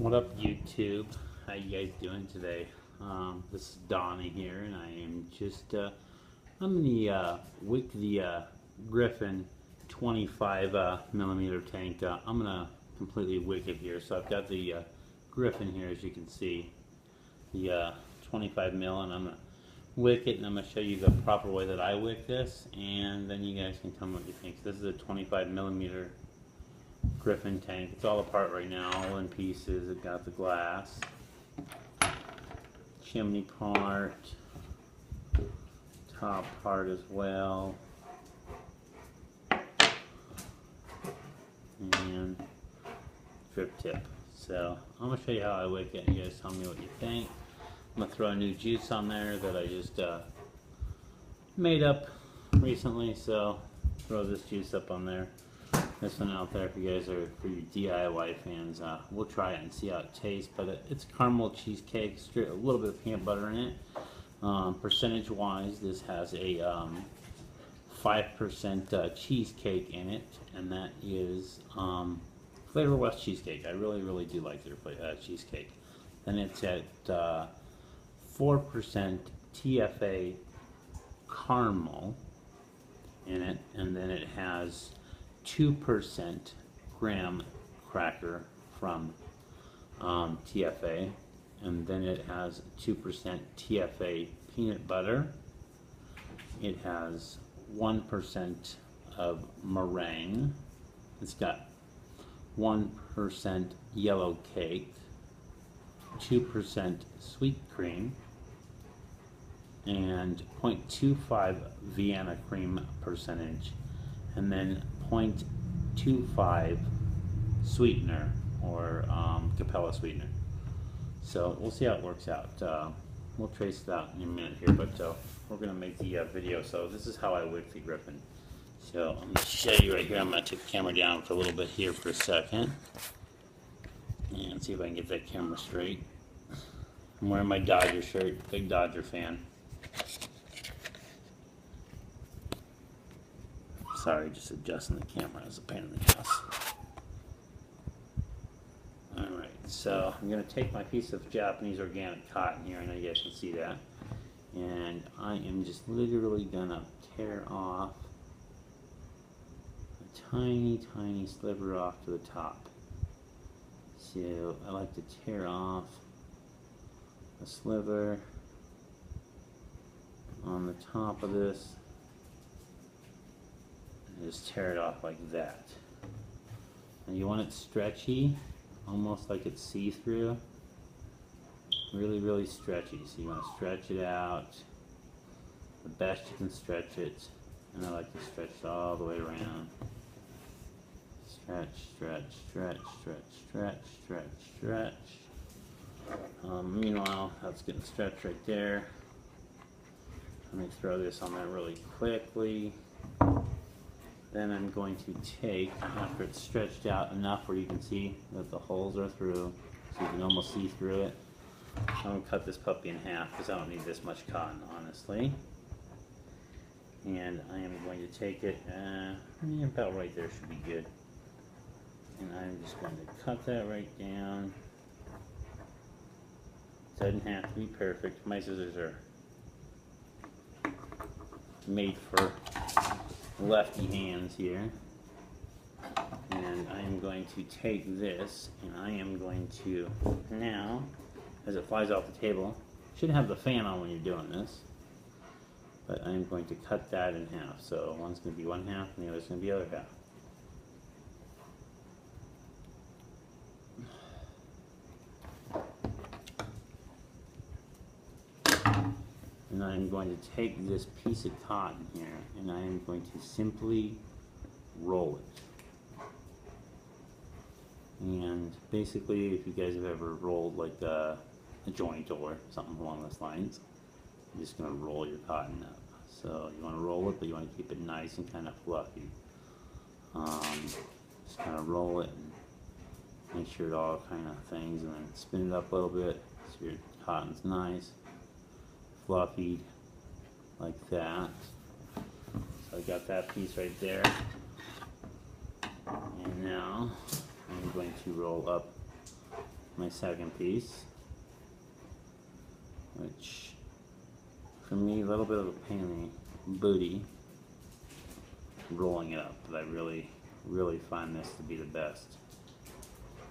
What up, YouTube? How you guys doing today? This is Donnie here, and I am just I'm in the Wick the Griffin 25 millimeter tank. I'm gonna completely wick it here. So I've got the Griffin here, as you can see, the 25 mil, and I'm gonna wick it, and I'm gonna show you the proper way that I wick this, and then you guys can tell me what you think. So this is a 25 millimeter Griffin tank. It's all apart right now, all in pieces. It got the glass, chimney part, top part as well, and drip tip. So I'm gonna show you how I wick it. You guys tell me what you think. I'm gonna throw a new juice on there that I just made up recently. So throw this juice up on there. This one out there, if you guys are for your DIY fans, we'll try it and see how it tastes. But it's caramel cheesecake, a little bit of peanut butter in it. Percentage wise, this has a 5% cheesecake in it, and that is Flavor West cheesecake. I really do like their cheesecake. Then it's at 4% TFA caramel in it, and then it has 2% graham cracker from TFA, and then it has 2% TFA peanut butter. It has 1% of meringue. It's got 1% yellow cake, 2% sweet cream, and 0.25 Vienna cream percentage, and then 0.25 sweetener, or Capella sweetener. So we'll see how it works out. We'll trace it out in a minute here, but we're going to make the video. So this is how I wick the Griffin. So I'm going to show you right here. I'm going to take the camera down for a little bit here for a second, and see if I can get that camera straight. I'm wearing my Dodger shirt, big Dodger fan. Sorry, just adjusting the camera is a pain in the ass. Alright, so I'm going to take my piece of Japanese organic cotton here. I know you guys can see that. And I am just literally going to tear off a tiny sliver off to the top. So I like to tear off a sliver on the top of this. Just tear it off like that. And you want it stretchy, almost like it's see-through. Really stretchy. So you want to stretch it out the best you can stretch it. And I like to stretch it all the way around. Stretch. Meanwhile, that's getting stretched right there. Let me throw this on there really quickly. Then I'm going to take, after it's stretched out enough where you can see that the holes are through, so you can almost see through it, I'm going to cut this puppy in half because I don't need this much cotton, honestly. And I am going to take it, about right there should be good. And I'm just going to cut that right down. It doesn't have to be perfect. My scissors are made for lefty hands here, and I am going to take this, and I am going to now, as it flies off the table, should have the fan on when you're doing this, but I'm going to cut that in half. So one's going to be one half, and the other's going to be the other half. And I'm going to take this piece of cotton here, and I am going to simply roll it. And basically, if you guys have ever rolled like a joint or something along those lines, you're just going to roll your cotton up. So you want to roll it, but you want to keep it nice and kind of fluffy. Just kind of roll it and make sure it all kind of things, and then spin it up a little bit so your cotton's nice. Fluffy like that. So I got that piece right there, and now I'm going to roll up my second piece, which for me a little bit of a pain in the booty rolling it up, but I really find this to be the best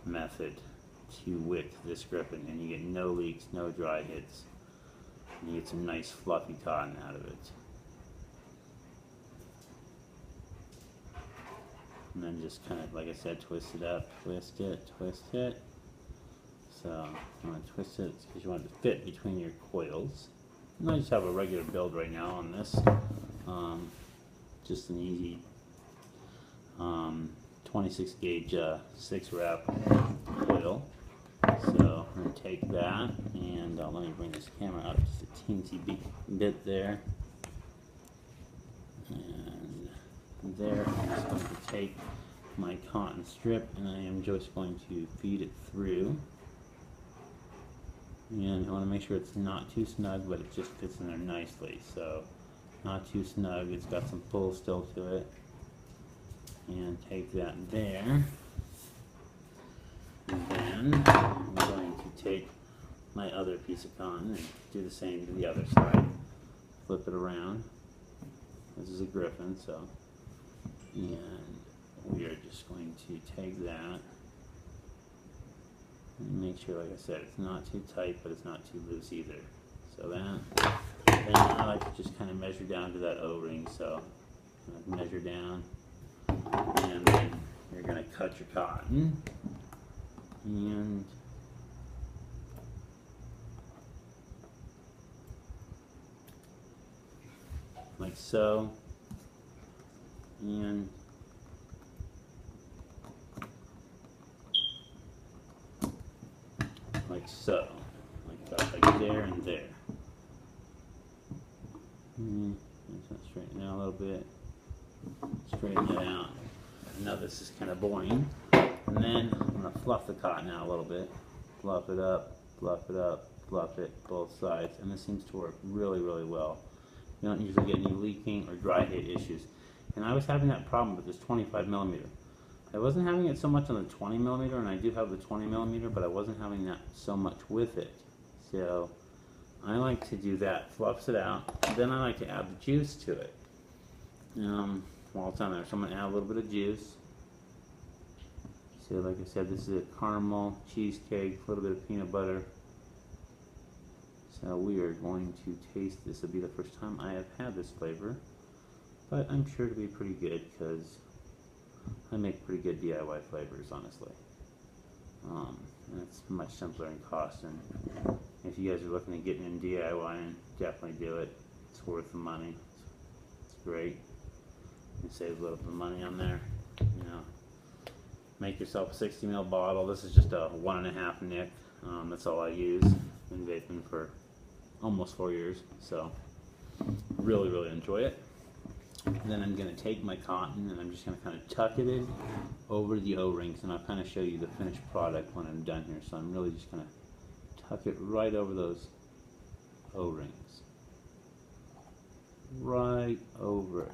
method to wick this griffin, and you get no leaks, no dry hits, and you get some nice fluffy cotton out of it. And then just kind of, like I said, twist it up, twist it. So you want to twist it because you want it to fit between your coils. And I just have a regular build right now on this. Just an easy 26 gauge 6 wrap coil. So I'm going to take that and let me bring this camera up just a teensy bit there. And there, I'm just going to take my cotton strip and I am just going to feed it through. And I want to make sure it's not too snug, but it just fits in there nicely. So not too snug, it's got some pull still to it. And take that there. And then I'm going to take my other piece of cotton and do the same to the other side. Flip it around. This is a griffin, so. And we are just going to take that and make sure, like I said, it's not too tight, but it's not too loose either. So that. Then I like to just kind of measure down to that O-ring, so measure down. And then you're going to cut your cotton. And like so, and like so, like there and there. Straighten out a little bit, straighten it out. I know this is kind of boring. And then I'm going to fluff the cotton out a little bit. Fluff it up, fluff it up, fluff it both sides. And this seems to work really well. You don't usually get any leaking or dry hit issues. And I was having that problem with this 25mm. I wasn't having it so much on the 20mm, and I do have the 20mm, but I wasn't having that so much with it. So I like to do that, fluffs it out. Then I like to add the juice to it while it's on there. So I'm going to add a little bit of juice. So like I said, this is a caramel cheesecake, a little bit of peanut butter. So we are going to taste this. It'll be the first time I have had this flavor, but I'm sure it'll be pretty good because I make pretty good DIY flavors, honestly. And it's much simpler in cost, and if you guys are looking at getting in DIY, definitely do it. It's worth the money. It's great. You save a little bit of money on there. You know, make yourself a 60ml bottle. This is just a 1.5 nick. That's all I use. Been vaping for almost 4 years, so really enjoy it. And then I'm going to take my cotton and I'm just going to kind of tuck it in over the O-rings, and I'll kind of show you the finished product when I'm done here. So I'm really just going to tuck it right over those O-rings, right over it.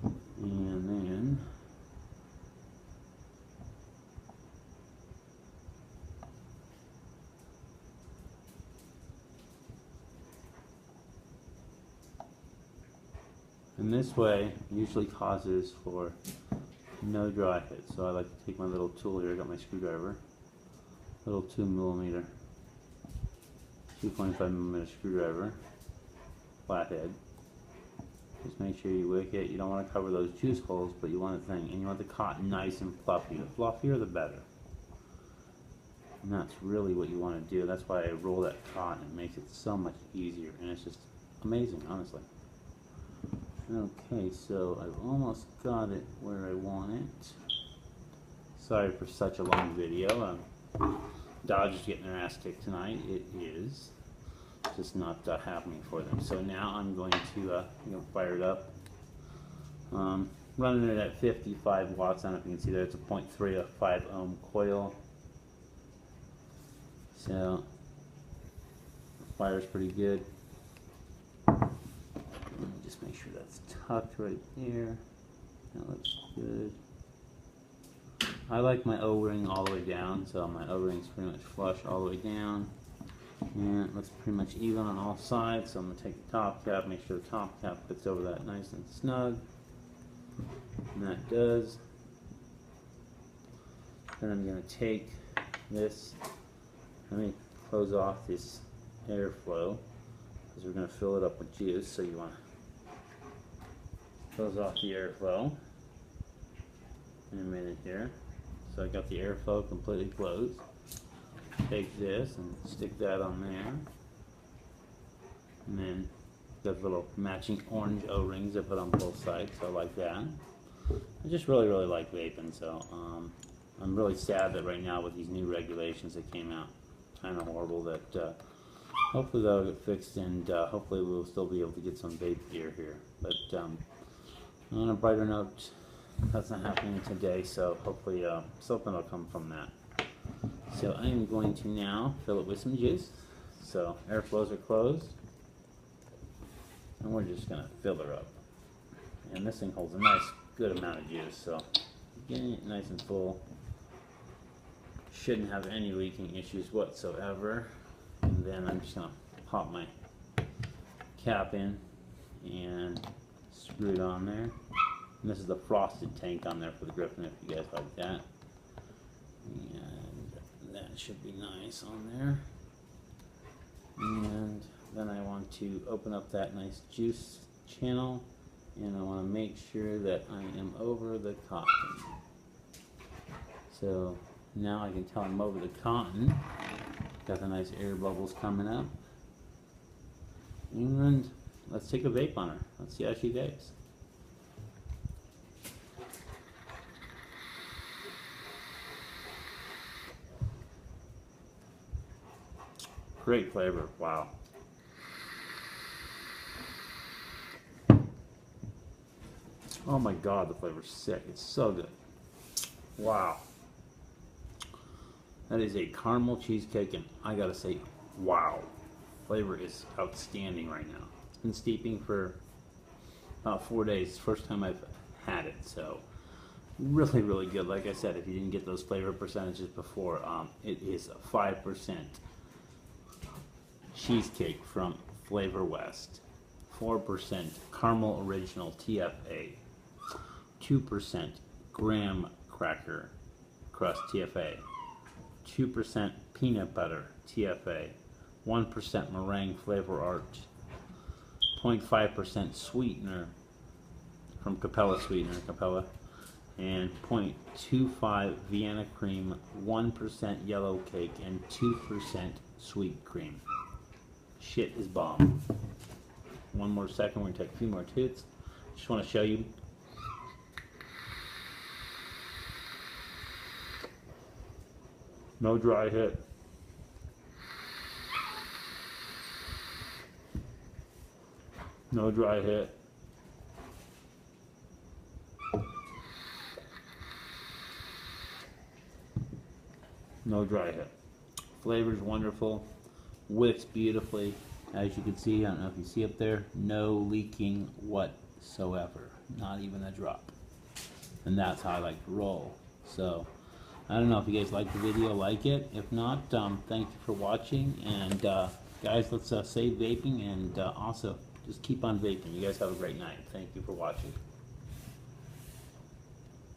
And then and this way usually causes for no dry hit. So I like to take my little tool here, I got my screwdriver, little 2mm, 2.5mm screwdriver, flathead. Just make sure you wick it. You don't want to cover those juice holes, but you want the thing, and you want the cotton nice and fluffy. The fluffier the better. And that's really what you want to do. That's why I roll that cotton. It makes it so much easier, and it's just amazing, honestly. Okay, so I've almost got it where I want it. Sorry for such a long video. Dodgers getting their ass kicked tonight. It is just not happening for them. So now I'm going to fire it up. Running it at 55 watts. I don't know if you can see there. It's a 0.35 ohm coil. So the fire's pretty good. Let me just make sure that's tucked right there. That looks good. I like my O-ring all the way down, so my O-ring's pretty much flush all the way down. And it looks pretty much even on all sides, so I'm going to take the top cap, make sure the top cap fits over that nice and snug. And that does. Then I'm going to take this, let me close off this airflow, because we're going to fill it up with juice, so you want to close off the airflow in a minute here. So I got the airflow completely closed. Take this and stick that on there, and then those little matching orange O-rings I put on both sides, so I like that. I just really like vaping, so I'm really sad that right now with these new regulations that came out, kind of horrible, that hopefully that'll get fixed, and hopefully we'll still be able to get some vape gear here. But on a brighter note, that's not happening today, so hopefully something will come from that. So I am going to now fill it with some juice. So airflows are closed, and we're just going to fill her up. And this thing holds a nice, good amount of juice, so getting it nice and full. Shouldn't have any leaking issues whatsoever. And then I'm just going to pop my cap in and screw it on there. And this is the frosted tank on there for the Griffin, if you guys like that. And that should be nice on there. And then I want to open up that nice juice channel, and I want to make sure that I am over the cotton. So now I can tell I'm over the cotton. Got the nice air bubbles coming up. And let's take a vape on her. Let's see how she vapes. Great flavor, wow. Oh my god, the flavor's sick. It's so good. Wow. That is a caramel cheesecake, and I gotta say, wow. Flavor is outstanding right now. It's been steeping for about 4 days. First time I've had it, so really good. Like I said, if you didn't get those flavor percentages before, it is a 5% cheesecake from Flavor West, 4% caramel original TFA, 2% graham cracker crust TFA, 2% peanut butter TFA, 1% meringue flavor art, 0.5% sweetener from Capella Sweetener, Capella, and 0.25 Vienna cream, 1% yellow cake, and 2% sweet cream. Shit is bomb. One more second, we're gonna take a few more toots. Just want to show you. No dry hit. No dry hit. No dry hit. Flavor's wonderful. Wicks beautifully. As you can see, I don't know if you see up there, no leaking whatsoever. Not even a drop. And that's how I like to roll. So, I don't know if you guys like the video, like it. If not, thank you for watching. And guys, let's save vaping, and also just keep on vaping. You guys have a great night. Thank you for watching.